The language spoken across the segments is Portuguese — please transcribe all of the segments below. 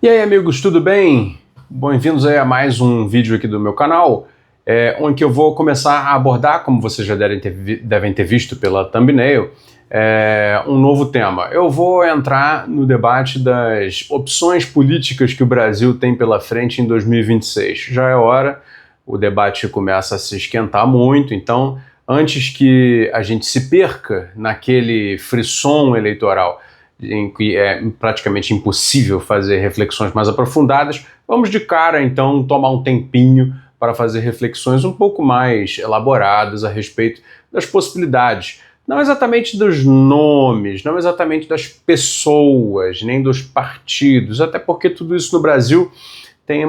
E aí, amigos, tudo bem? Bem-vindos aí a mais um vídeo aqui do meu canal, onde eu vou começar a abordar, como vocês já devem ter visto pela thumbnail, um novo tema. Eu vou entrar no debate das opções políticas que o Brasil tem pela frente em 2026. Já é hora, o debate começa a se esquentar muito, então, antes que a gente se perca naquele frisson eleitoral, em que é praticamente impossível fazer reflexões mais aprofundadas, vamos de cara, então, tomar um tempinho para fazer reflexões um pouco mais elaboradas a respeito das possibilidades. Não exatamente dos nomes, não exatamente das pessoas, nem dos partidos, até porque tudo isso no Brasil tem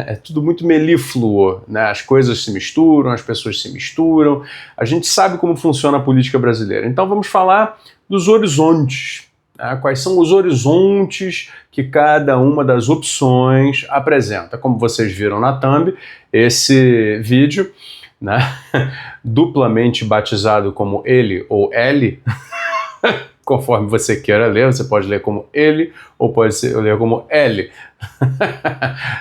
é tudo muito melífluo, né? As coisas se misturam, as pessoas se misturam, a gente sabe como funciona a política brasileira. Então vamos falar dos horizontes, né? Quais são os horizontes que cada uma das opções apresenta. Como vocês viram na thumb, esse vídeo, né? Duplamente batizado como ele ou L, conforme você queira ler, você pode ler como ele ou pode ler como L.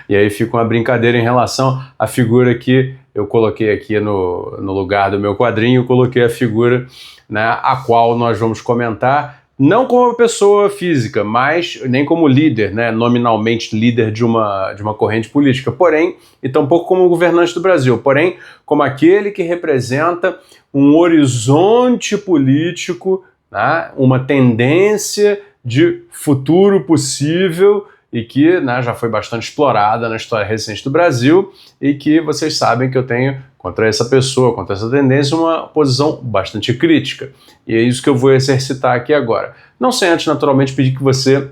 E aí fica uma brincadeira em relação à figura que eu coloquei aqui no lugar do meu quadrinho, eu coloquei a figura, né, a qual nós vamos comentar, não como uma pessoa física, mas nem como líder, né, nominalmente líder de uma corrente política, porém, e tampouco como governante do Brasil, porém, como aquele que representa um horizonte político, né, uma tendência de futuro possível e que, né, já foi bastante explorada na história recente do Brasil e que vocês sabem que eu tenho contra essa pessoa, contra essa tendência, uma posição bastante crítica. E é isso que eu vou exercitar aqui agora. Não sem antes, naturalmente, pedir que você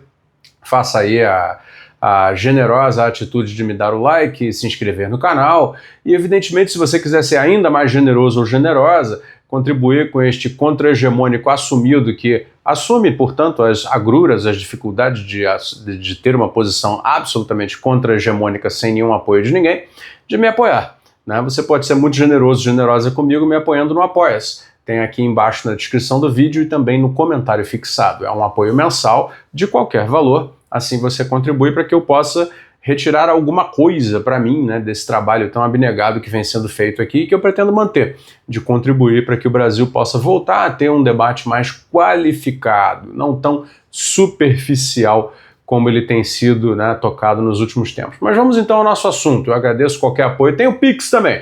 faça aí a generosa atitude de me dar o like e se inscrever no canal. E, evidentemente, se você quiser ser ainda mais generoso ou generosa, contribuir com este contra-hegemônico assumido que assume, portanto, as agruras, as dificuldades de ter uma posição absolutamente contra-hegemônica sem nenhum apoio de ninguém, de me apoiar, né? Você pode ser muito generoso, generosa comigo me apoiando no Apoia-se. Tem aqui embaixo na descrição do vídeo e também no comentário fixado. É um apoio mensal de qualquer valor, assim você contribui para que eu possa retirar alguma coisa para mim, né, desse trabalho tão abnegado que vem sendo feito aqui e que eu pretendo manter, de contribuir para que o Brasil possa voltar a ter um debate mais qualificado, não tão superficial como ele tem sido, né, tocado nos últimos tempos. Mas vamos então ao nosso assunto. Eu agradeço qualquer apoio. Tem o Pix também.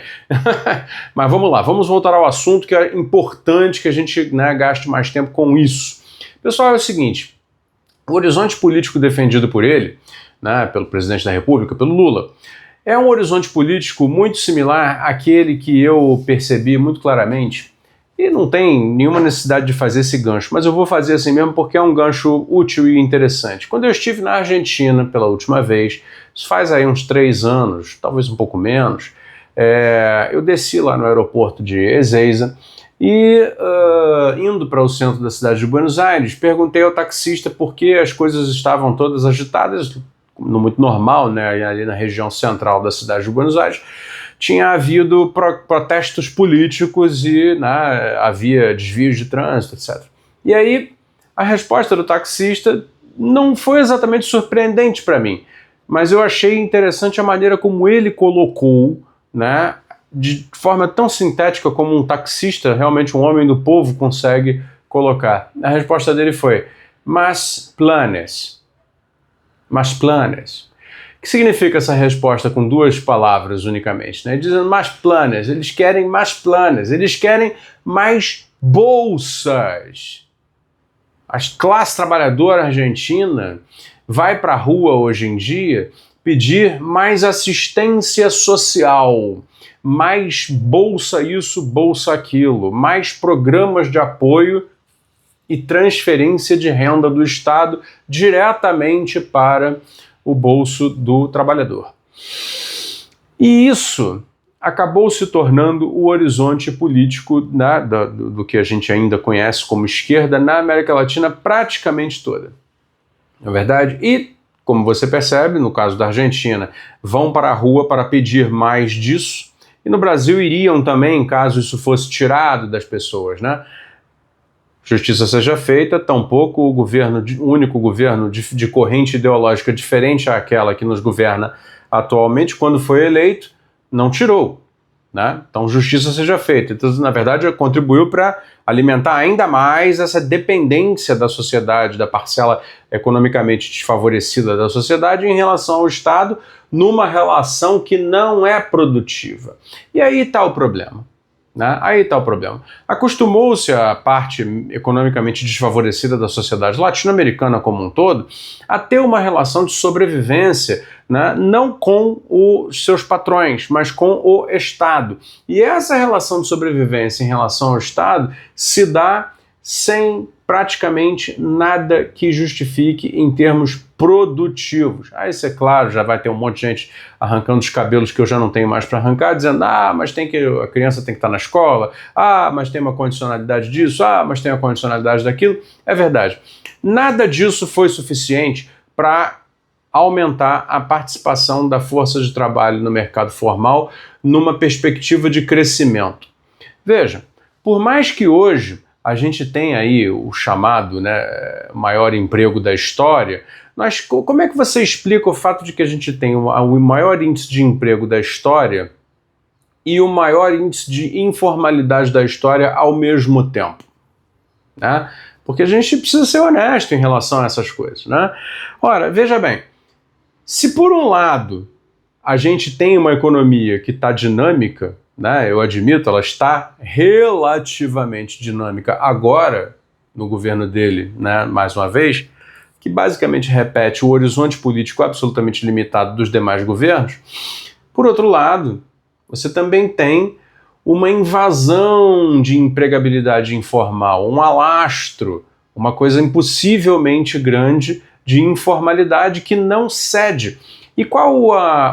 Mas vamos lá, vamos voltar ao assunto, que é importante que a gente, né, gaste mais tempo com isso. Pessoal, é o seguinte, o horizonte político defendido por ele, né, pelo presidente da República, pelo Lula, é um horizonte político muito similar àquele que eu percebi muito claramente, e não tem nenhuma necessidade de fazer esse gancho, mas eu vou fazer assim mesmo porque é um gancho útil e interessante. Quando eu estive na Argentina pela última vez, isso faz aí uns 3 anos, talvez um pouco menos, eu desci lá no aeroporto de Ezeiza, e indo para o centro da cidade de Buenos Aires, perguntei ao taxista por que as coisas estavam todas agitadas, muito normal, né, ali na região central da cidade de Buenos Aires, tinha havido protestos políticos e, né, havia desvios de trânsito, etc. E aí, a resposta do taxista não foi exatamente surpreendente para mim, mas eu achei interessante a maneira como ele colocou, né, de forma tão sintética como um taxista, realmente um homem do povo, consegue colocar. A resposta dele foi, mas planes. Mas planes. O que significa essa resposta com 2 palavras unicamente? Né? Dizendo mais planes, eles querem mais planes, eles querem mais bolsas. A classe trabalhadora argentina vai para a rua hoje em dia pedir mais assistência social, mais bolsa isso, bolsa aquilo, mais programas de apoio e transferência de renda do Estado diretamente para o bolso do trabalhador. E isso acabou se tornando o horizonte político, né, do que a gente ainda conhece como esquerda na América Latina praticamente toda. Não é verdade? E, como você percebe, no caso da Argentina, vão para a rua para pedir mais disso, e no Brasil iriam também, caso isso fosse tirado das pessoas, né? justiça seja feita, tampouco o único governo de corrente ideológica diferente àquela que nos governa atualmente, quando foi eleito, não tirou, né? Então, justiça seja feita. Então, na verdade, contribuiu para alimentar ainda mais essa dependência da sociedade, da parcela economicamente desfavorecida da sociedade em relação ao Estado, numa relação que não é produtiva. E aí está o problema. Né? Aí está o problema. Acostumou-se a parte economicamente desfavorecida da sociedade latino-americana como um todo a ter uma relação de sobrevivência, né? Não com os seus patrões, mas com o Estado. E essa relação de sobrevivência em relação ao Estado se dá sem praticamente nada que justifique em termos produtivos. Aí, isso é claro, já vai ter um monte de gente arrancando os cabelos que eu já não tenho mais para arrancar, dizendo, mas a criança tem que estar na escola, mas tem uma condicionalidade disso, mas tem uma condicionalidade daquilo. É verdade. Nada disso foi suficiente para aumentar a participação da força de trabalho no mercado formal numa perspectiva de crescimento. Veja, por mais que hoje a gente tenha aí o chamado, né, maior emprego da história, como é que você explica o fato de que a gente tem o maior índice de emprego da história e o maior índice de informalidade da história ao mesmo tempo? Né? Porque a gente precisa ser honesto em relação a essas coisas. Né? Ora, veja bem, se por um lado a gente tem uma economia que está dinâmica, né, eu admito, ela está relativamente dinâmica agora, no governo dele, né, mais uma vez, que basicamente repete o horizonte político absolutamente limitado dos demais governos. Por outro lado, você também tem uma invasão de empregabilidade informal, um alastro, uma coisa impossivelmente grande de informalidade que não cede. E qual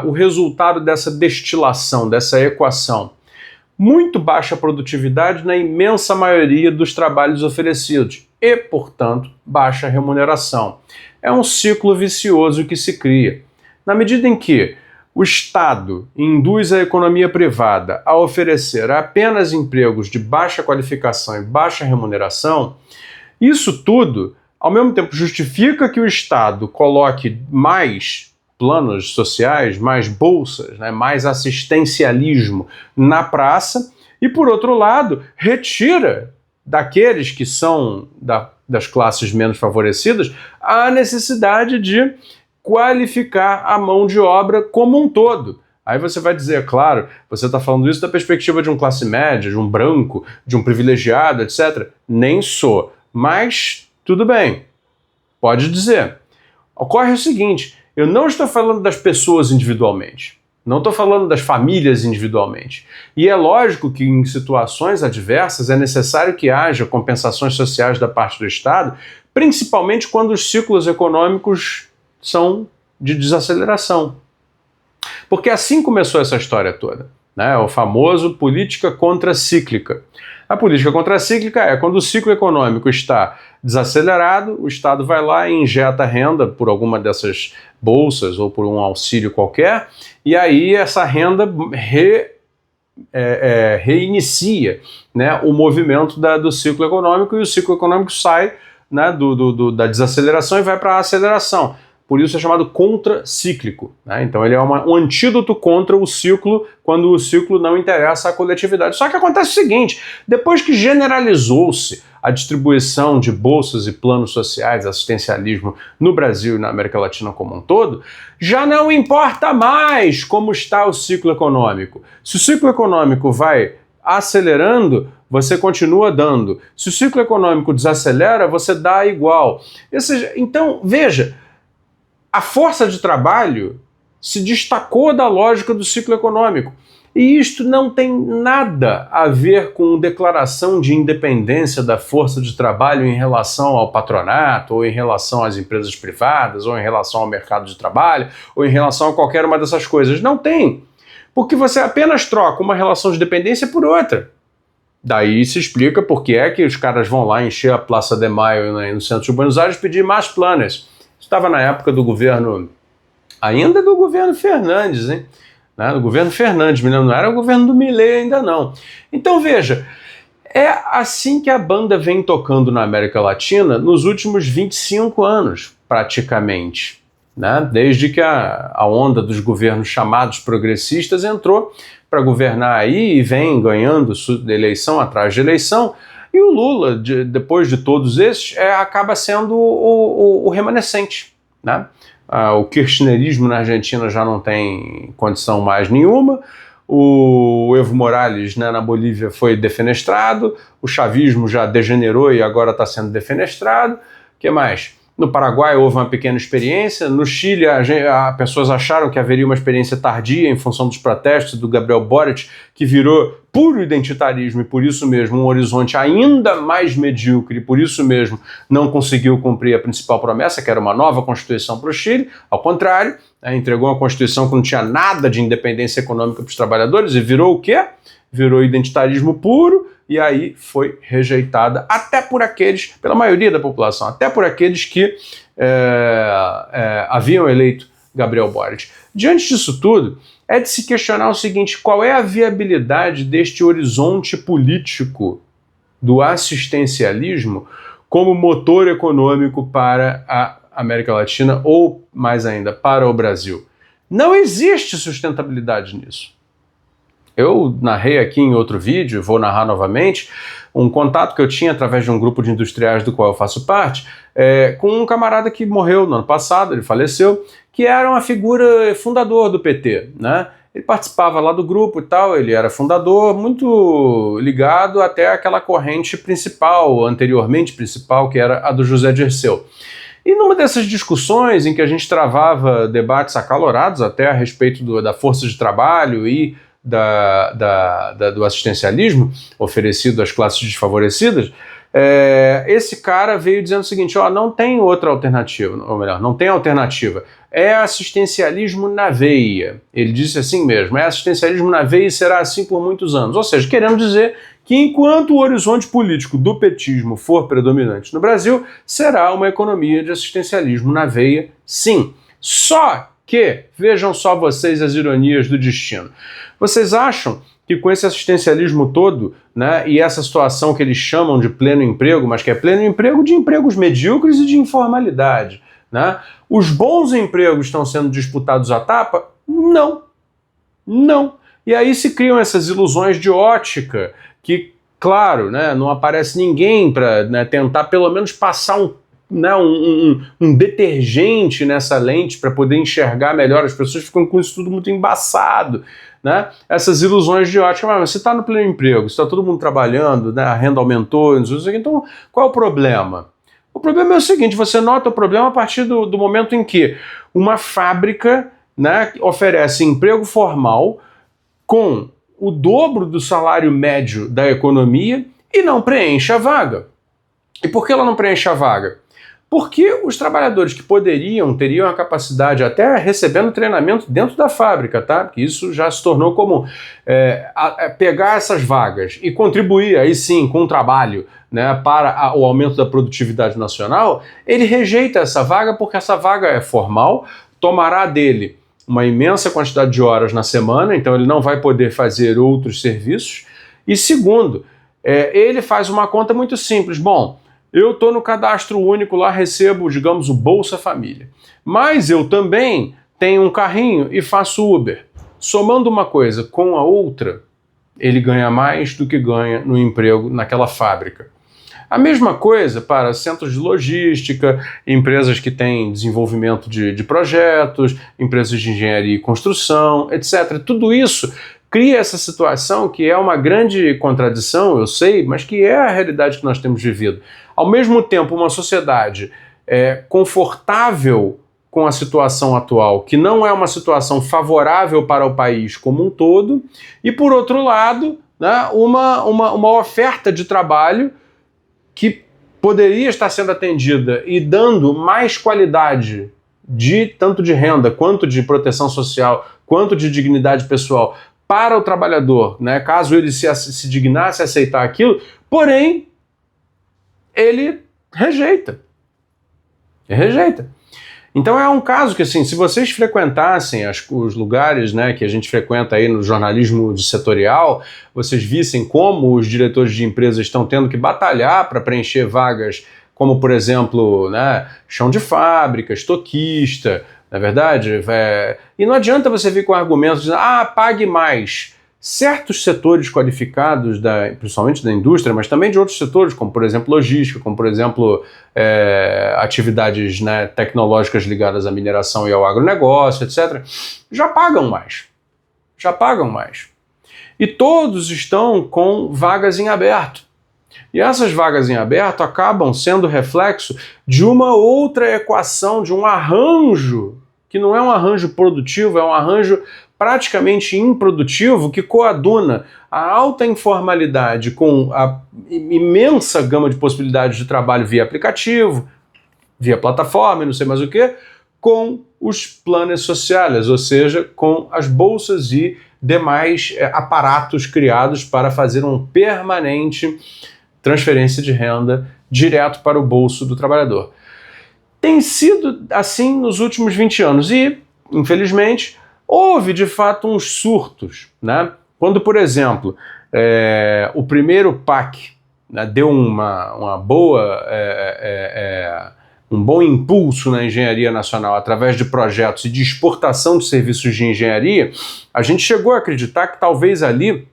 o resultado dessa destilação, dessa equação? Muito baixa produtividade na imensa maioria dos trabalhos oferecidos e, portanto, baixa remuneração. É um ciclo vicioso que se cria. Na medida em que o Estado induz a economia privada a oferecer apenas empregos de baixa qualificação e baixa remuneração, isso tudo, ao mesmo tempo, justifica que o Estado coloque mais planos sociais, mais bolsas, né, mais assistencialismo na praça e, por outro lado, retira daqueles que são das classes menos favorecidas a necessidade de qualificar a mão de obra como um todo. Aí você vai dizer, claro, você está falando isso da perspectiva de um classe média, de um branco, de um privilegiado, etc. Nem sou, mas tudo bem, pode dizer. Ocorre o seguinte, eu não estou falando das pessoas individualmente, não estou falando das famílias individualmente. E é lógico que em situações adversas é necessário que haja compensações sociais da parte do Estado, principalmente quando os ciclos econômicos são de desaceleração. Porque assim começou essa história toda, né? O famoso política contracíclica. A política contracíclica é quando o ciclo econômico está desacelerado, o Estado vai lá e injeta renda por alguma dessas bolsas ou por um auxílio qualquer, e aí essa renda reinicia, né, o movimento do ciclo econômico, e o ciclo econômico sai, né, da desaceleração e vai para a aceleração. Por isso é chamado contracíclico, né? Então ele é um antídoto contra o ciclo, quando o ciclo não interessa à coletividade. Só que acontece o seguinte, depois que generalizou-se a distribuição de bolsas e planos sociais, assistencialismo no Brasil e na América Latina como um todo, já não importa mais como está o ciclo econômico. Se o ciclo econômico vai acelerando, você continua dando. Se o ciclo econômico desacelera, você dá igual. Ou seja, então, veja, a força de trabalho se destacou da lógica do ciclo econômico. E isto não tem nada a ver com declaração de independência da força de trabalho em relação ao patronato, ou em relação às empresas privadas, ou em relação ao mercado de trabalho, ou em relação a qualquer uma dessas coisas. Não tem. Porque você apenas troca uma relação de dependência por outra. Daí se explica por que é que os caras vão lá encher a Praça de Maio no centro de Buenos Aires e pedir mais planos. Estava na época do governo, ainda do governo Fernandes, hein? Do governo Fernandes, não era o governo do Milei ainda não. Então veja, É assim que a banda vem tocando na América Latina nos últimos 25 anos, praticamente, né? Desde que a onda dos governos chamados progressistas entrou para governar aí e vem ganhando eleição atrás de eleição. E o Lula, depois de todos esses, acaba sendo o remanescente, né? O kirchnerismo na Argentina já não tem condição mais nenhuma, o Evo Morales, né, na Bolívia foi defenestrado, o chavismo já degenerou e agora está sendo defenestrado. O que mais? No Paraguai houve uma pequena experiência, no Chile as pessoas acharam que haveria uma experiência tardia em função dos protestos do Gabriel Boric, que virou puro identitarismo e por isso mesmo um horizonte ainda mais medíocre e por isso mesmo não conseguiu cumprir a principal promessa, que era uma nova Constituição para o Chile. Ao contrário, entregou uma Constituição que não tinha nada de independência econômica para os trabalhadores e virou o quê? Virou identitarismo puro. E aí foi rejeitada até por aqueles, pela maioria da população, até por aqueles que haviam eleito Gabriel Boric. Diante disso tudo, é de se questionar o seguinte: qual é a viabilidade deste horizonte político do assistencialismo como motor econômico para a América Latina ou, mais ainda, para o Brasil? Não existe sustentabilidade nisso. Eu narrei aqui em outro vídeo, vou narrar novamente, um contato que eu tinha através de um grupo de industriais do qual eu faço parte, com um camarada que morreu no ano passado, ele faleceu, que era uma figura fundador do PT, né? Ele participava lá do grupo e tal, ele era fundador, muito ligado até àquela corrente principal, anteriormente principal, que era a do José Dirceu. E numa dessas discussões em que a gente travava debates acalorados até a respeito da força de trabalho e do assistencialismo oferecido às classes desfavorecidas, esse cara veio dizendo o seguinte: não tem outra alternativa, ou melhor, não tem alternativa, é assistencialismo na veia. Ele disse assim mesmo: é assistencialismo na veia e será assim por muitos anos. Ou seja, querendo dizer que enquanto o horizonte político do petismo for predominante no Brasil, será uma economia de assistencialismo na veia, sim. Só que, vejam só vocês as ironias do destino. Vocês acham que com esse assistencialismo todo, né, e essa situação que eles chamam de pleno emprego, mas que é pleno emprego de empregos medíocres e de informalidade, né, os bons empregos estão sendo disputados à tapa? Não. Não. E aí se criam essas ilusões de ótica que, claro, né, não aparece ninguém para, né, tentar pelo menos passar um detergente nessa lente para poder enxergar melhor. As pessoas ficam com isso tudo muito embaçado, né? Essas ilusões de ótica: mas você está no pleno emprego, está todo mundo trabalhando, né? A renda aumentou, então qual é o problema? O problema é o seguinte: você nota o problema a partir do momento em que uma fábrica, né, oferece emprego formal com o dobro do salário médio da economia e não preenche a vaga. E por que ela não preenche a vaga? Porque os trabalhadores que teriam a capacidade, até recebendo treinamento dentro da fábrica, tá? Porque isso já se tornou comum, pegar essas vagas e contribuir aí sim com o trabalho, né, para o aumento da produtividade nacional, ele rejeita essa vaga porque essa vaga é formal, tomará dele uma imensa quantidade de horas na semana, então ele não vai poder fazer outros serviços. E segundo, ele faz uma conta muito simples: bom, eu estou no cadastro único lá, recebo, digamos, o Bolsa Família. Mas eu também tenho um carrinho e faço Uber. Somando uma coisa com a outra, ele ganha mais do que ganha no emprego naquela fábrica. A mesma coisa para centros de logística, empresas que têm desenvolvimento de projetos, empresas de engenharia e construção, etc. Tudo isso cria essa situação que é uma grande contradição, eu sei, mas que é a realidade que nós temos vivido. Ao mesmo tempo, uma sociedade confortável com a situação atual, que não é uma situação favorável para o país como um todo, e por outro lado, né, uma oferta de trabalho que poderia estar sendo atendida e dando mais qualidade tanto de renda, quanto de proteção social, quanto de dignidade pessoal para o trabalhador, né, caso ele se dignasse a aceitar aquilo, porém, ele rejeita. Então é um caso que, assim, se vocês frequentassem os lugares, né, que a gente frequenta aí no jornalismo setorial, vocês vissem como os diretores de empresas estão tendo que batalhar para preencher vagas, como, por exemplo, né, chão de fábrica, estoquista, na verdade, e não adianta você vir com argumentos de pague mais. Certos setores qualificados, principalmente da indústria, mas também de outros setores, como por exemplo logística, como por exemplo atividades, né, tecnológicas ligadas à mineração e ao agronegócio, etc., já pagam mais. Já pagam mais. E todos estão com vagas em aberto. E essas vagas em aberto acabam sendo reflexo de uma outra equação, de um arranjo, que não é um arranjo produtivo, é um arranjo praticamente improdutivo, que coaduna a alta informalidade com a imensa gama de possibilidades de trabalho via aplicativo, via plataforma, não sei mais o que, com os planos sociais, ou seja, com as bolsas e demais aparatos criados para fazer uma permanente transferência de renda direto para o bolso do trabalhador. Tem sido assim nos últimos 20 anos e, infelizmente, houve, de fato, uns surtos, né? Quando, por exemplo, o primeiro PAC, né, deu um bom impulso na engenharia nacional através de projetos e de exportação de serviços de engenharia, a gente chegou a acreditar que talvez ali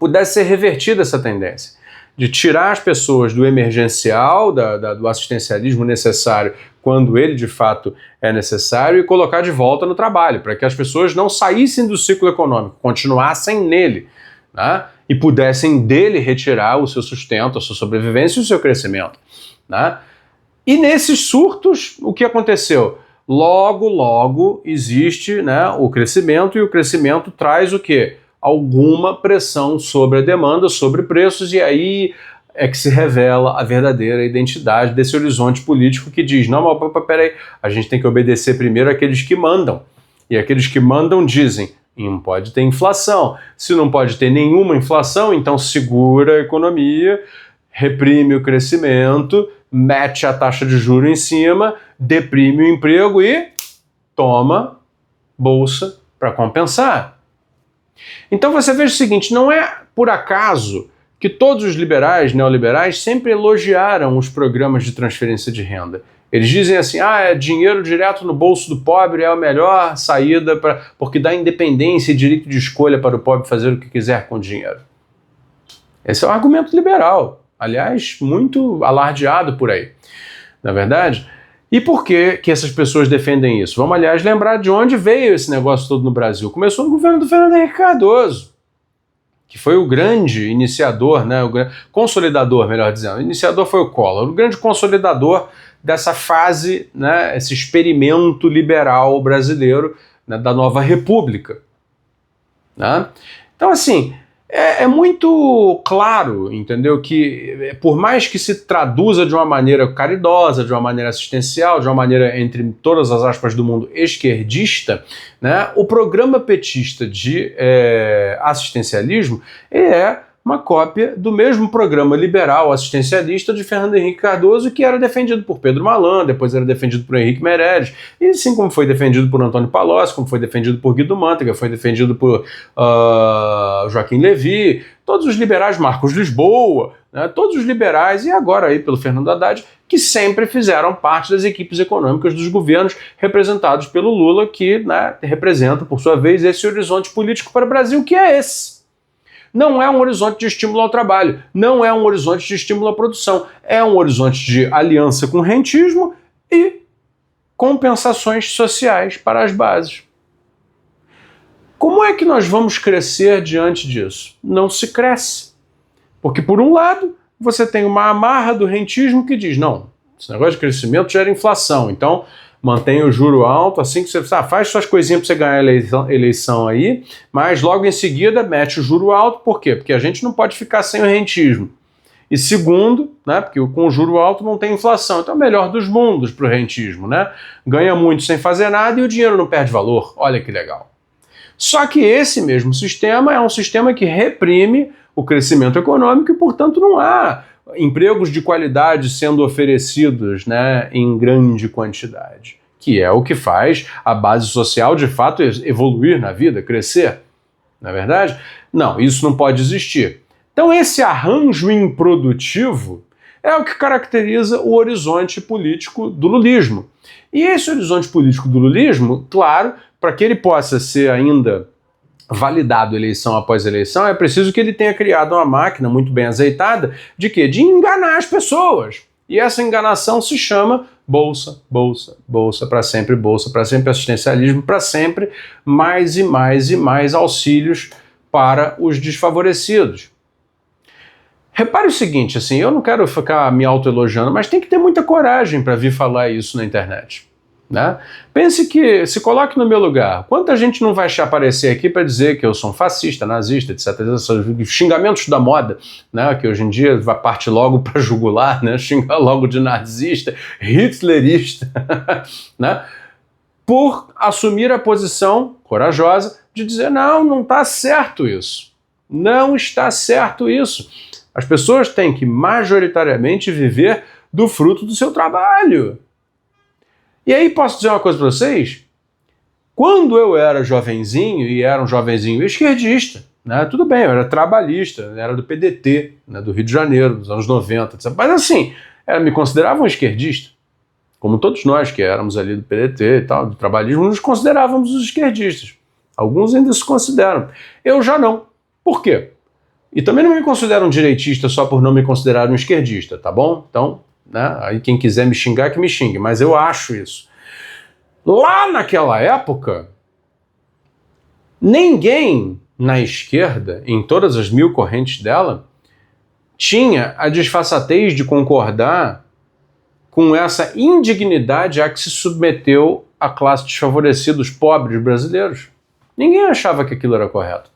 pudesse ser revertida essa tendência de tirar as pessoas do emergencial, do assistencialismo necessário quando ele de fato é necessário, e colocar de volta no trabalho, para que as pessoas não saíssem do ciclo econômico, continuassem nele, né? E pudessem dele retirar o seu sustento, a sua sobrevivência e o seu crescimento, né? E nesses surtos, o que aconteceu? Logo existe, né, o crescimento, e o crescimento traz o quê? Alguma pressão sobre a demanda, sobre preços, e aí é que se revela a verdadeira identidade desse horizonte político que diz, não, mas peraí, a gente tem que obedecer primeiro àqueles que mandam. E aqueles que mandam dizem, não pode ter inflação. Se não pode ter nenhuma inflação, então segura a economia, reprime o crescimento, mete a taxa de juros em cima, deprime o emprego e toma bolsa para compensar. Então você veja o seguinte, não é por acaso que todos os liberais, neoliberais, sempre elogiaram os programas de transferência de renda. Eles dizem assim, dinheiro direto no bolso do pobre é a melhor saída, porque dá independência e direito de escolha para o pobre fazer o que quiser com o dinheiro. Esse é um argumento liberal, aliás, muito alardeado por aí, na verdade. E por que essas pessoas defendem isso? Vamos, aliás, lembrar de onde veio esse negócio todo no Brasil. Começou no governo do Fernando Henrique Cardoso, que foi o grande iniciador, né, o consolidador, melhor dizendo. O iniciador foi o Collor, o grande consolidador dessa fase, né, esse experimento liberal brasileiro, né, da nova república. Né? Então, assim, é muito claro, entendeu, que por mais que se traduza de uma maneira caridosa, de uma maneira assistencial, de uma maneira, entre todas as aspas do mundo, esquerdista, né, o programa petista de assistencialismo é uma cópia do mesmo programa liberal assistencialista de Fernando Henrique Cardoso, que era defendido por Pedro Malan, depois era defendido por Henrique Meirelles, e assim como foi defendido por Antônio Palocci, como foi defendido por Guido Mantega, foi defendido por Joaquim Levy, todos os liberais, Marcos Lisboa, né, todos os liberais, e agora aí pelo Fernando Haddad, que sempre fizeram parte das equipes econômicas dos governos representados pelo Lula, que, né, representa, por sua vez, esse horizonte político para o Brasil, que é esse. Não é um horizonte de estímulo ao trabalho, não é um horizonte de estímulo à produção, é um horizonte de aliança com o rentismo e compensações sociais para as bases. Como é que nós vamos crescer diante disso? Não se cresce. Porque, por um lado, você tem uma amarra do rentismo que diz, não, esse negócio de crescimento gera inflação, então mantém o juro alto, assim que você faz suas coisinhas para você ganhar a eleição aí, mas logo em seguida mete o juro alto, por quê? Porque a gente não pode ficar sem o rentismo. E segundo, né, porque com o juro alto não tem inflação, então é o melhor dos mundos para o rentismo, né? Ganha muito sem fazer nada e o dinheiro não perde valor, olha que legal. Só que esse mesmo sistema é um sistema que reprime o crescimento econômico e, portanto, não há empregos de qualidade sendo oferecidos, né, em grande quantidade. que é o que faz a base social de fato evoluir na vida, crescer. Não é verdade? Não, isso não pode existir. Então esse arranjo improdutivo é o que caracteriza o horizonte político do lulismo. E esse horizonte político do lulismo, claro, para que ele possa ser ainda validado eleição após eleição, é preciso que ele tenha criado uma máquina muito bem azeitada de quê? De enganar as pessoas. E essa enganação se chama bolsa, bolsa, bolsa para sempre, assistencialismo para sempre, mais e mais e mais auxílios para os desfavorecidos. Repare o seguinte, assim, eu não quero ficar me autoelogiando, mas tem que ter muita coragem para vir falar isso na internet. Né? Pense que, se coloque no meu lugar, quanta gente não vai aparecer aqui para dizer que eu sou um fascista, nazista, etc. Xingamentos da moda, né? Que hoje em dia vai parte logo para jugular, né? Xingar logo de nazista, hitlerista, né? Por assumir a posição corajosa de dizer, não está certo isso. Não está certo isso. As pessoas têm que majoritariamente viver do fruto do seu trabalho. E aí posso dizer uma coisa para vocês? Quando eu era jovenzinho, e era um jovenzinho esquerdista, né, tudo bem, eu era trabalhista, era do PDT, né, do Rio de Janeiro, dos anos 90, etc. Mas assim, me consideravam um esquerdista. Como todos nós que éramos ali do PDT e tal, do trabalhismo, nos considerávamos os esquerdistas. Alguns ainda se consideram. Eu já não. Por quê? E também não me considero um direitista só por não me considerar um esquerdista, tá bom? Então, né, aí quem quiser me xingar, que me xingue, mas eu acho isso. Lá naquela época, ninguém na esquerda, em todas as 1000 correntes dela, tinha a disfarçatez de concordar com essa indignidade a que se submeteu a classe desfavorecida, os pobres brasileiros. Ninguém achava que aquilo era correto.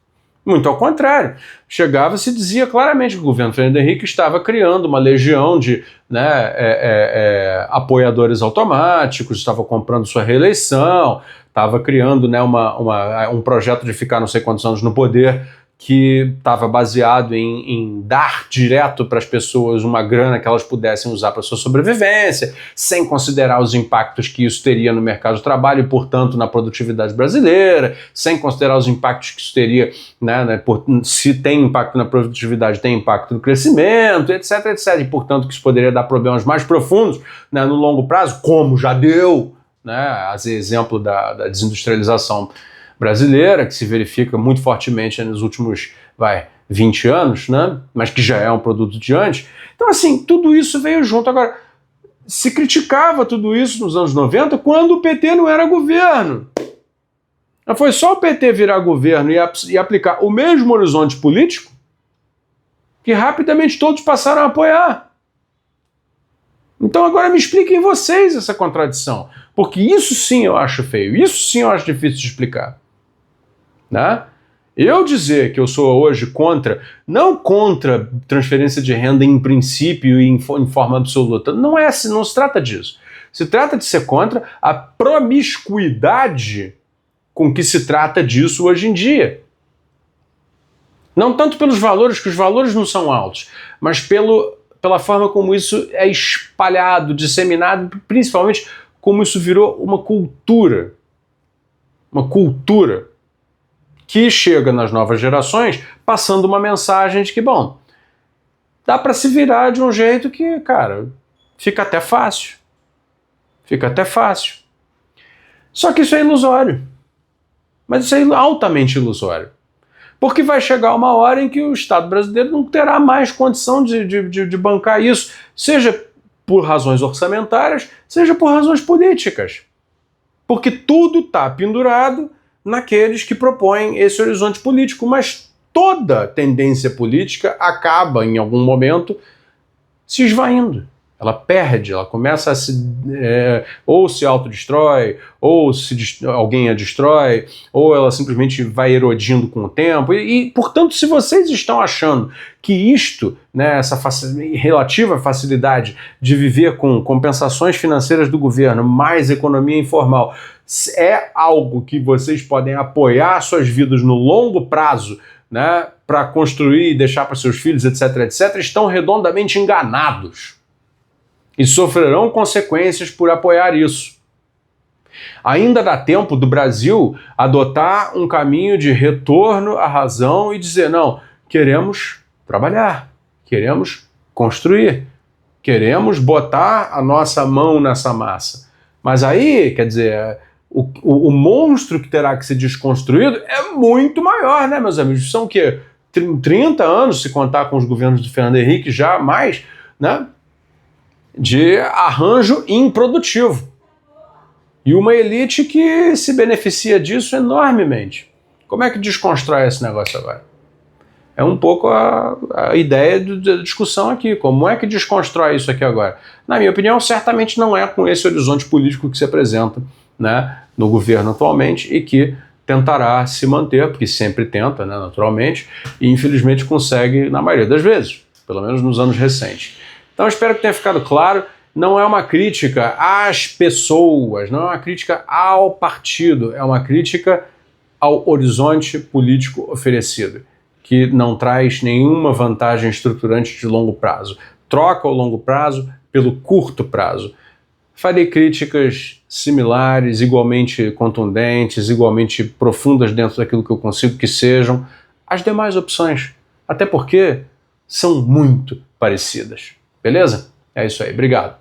Muito ao contrário, chegava e se dizia claramente que o governo Fernando Henrique estava criando uma legião de apoiadores automáticos, estava comprando sua reeleição, estava criando um projeto de ficar não sei quantos anos no poder que estava baseado em dar direto para as pessoas uma grana que elas pudessem usar para sua sobrevivência, sem considerar os impactos que isso teria no mercado de trabalho e, portanto, na produtividade brasileira, sem considerar os impactos que isso teria, se tem impacto na produtividade, tem impacto no crescimento, etc, etc. E, portanto, que isso poderia dar problemas mais profundos, né, no longo prazo, como já deu, né, exemplo da desindustrialização brasileira, que se verifica muito fortemente nos últimos 20 anos, né? Mas que já é um produto de antes. Então, assim, tudo isso veio junto. Agora, se criticava tudo isso nos anos 90 quando o PT não era governo. Foi só o PT virar governo e aplicar o mesmo horizonte político que rapidamente todos passaram a apoiar. Então agora me expliquem vocês essa contradição, porque isso sim eu acho feio, isso sim eu acho difícil de explicar. Né? Eu dizer que eu sou hoje não contra transferência de renda em princípio e em forma absoluta, não se trata disso. Se trata de ser contra a promiscuidade com que se trata disso hoje em dia. Não tanto pelos valores, que os valores não são altos, mas pela forma como isso é espalhado, disseminado, principalmente como isso virou uma cultura. Uma cultura que chega nas novas gerações passando uma mensagem de que, bom, dá para se virar de um jeito que, cara, fica até fácil. Fica até fácil. Só que isso é ilusório. Mas isso é altamente ilusório. Porque vai chegar uma hora em que o Estado brasileiro não terá mais condição de bancar isso, seja por razões orçamentárias, seja por razões políticas. Porque tudo está pendurado naqueles que propõem esse horizonte político, mas toda tendência política acaba, em algum momento, se esvaindo. Ela perde, ela começa a ou se autodestrói, ou alguém a destrói, ou ela simplesmente vai erodindo com o tempo. Portanto, se vocês estão achando que isto, essa relativa facilidade de viver com compensações financeiras do governo, mais economia informal, é algo que vocês podem apoiar suas vidas no longo prazo, para construir e deixar para seus filhos, etc, etc, estão redondamente enganados. E sofrerão consequências por apoiar isso. Ainda dá tempo do Brasil adotar um caminho de retorno à razão e dizer, não, queremos trabalhar, queremos construir, queremos botar a nossa mão nessa massa. Mas aí, quer dizer, o monstro que terá que ser desconstruído é muito maior, né, meus amigos? São o quê? 30 anos, se contar com os governos do Fernando Henrique, já mais, né, de arranjo improdutivo. E uma elite que se beneficia disso enormemente. Como é que desconstrói esse negócio agora? É um pouco a ideia da discussão aqui. Como é que desconstrói isso aqui agora? Na minha opinião, certamente não é com esse horizonte político que se apresenta, né, no governo atualmente e que tentará se manter, porque sempre tenta, né, naturalmente, e infelizmente consegue na maioria das vezes, pelo menos nos anos recentes. Então eu espero que tenha ficado claro. Não é uma crítica às pessoas, não é uma crítica ao partido, é uma crítica ao horizonte político oferecido, que não traz nenhuma vantagem estruturante de longo prazo. Troca o longo prazo pelo curto prazo. Farei críticas similares, igualmente contundentes, igualmente profundas dentro daquilo que eu consigo que sejam as demais opções, até porque são muito parecidas. Beleza? É isso aí, obrigado.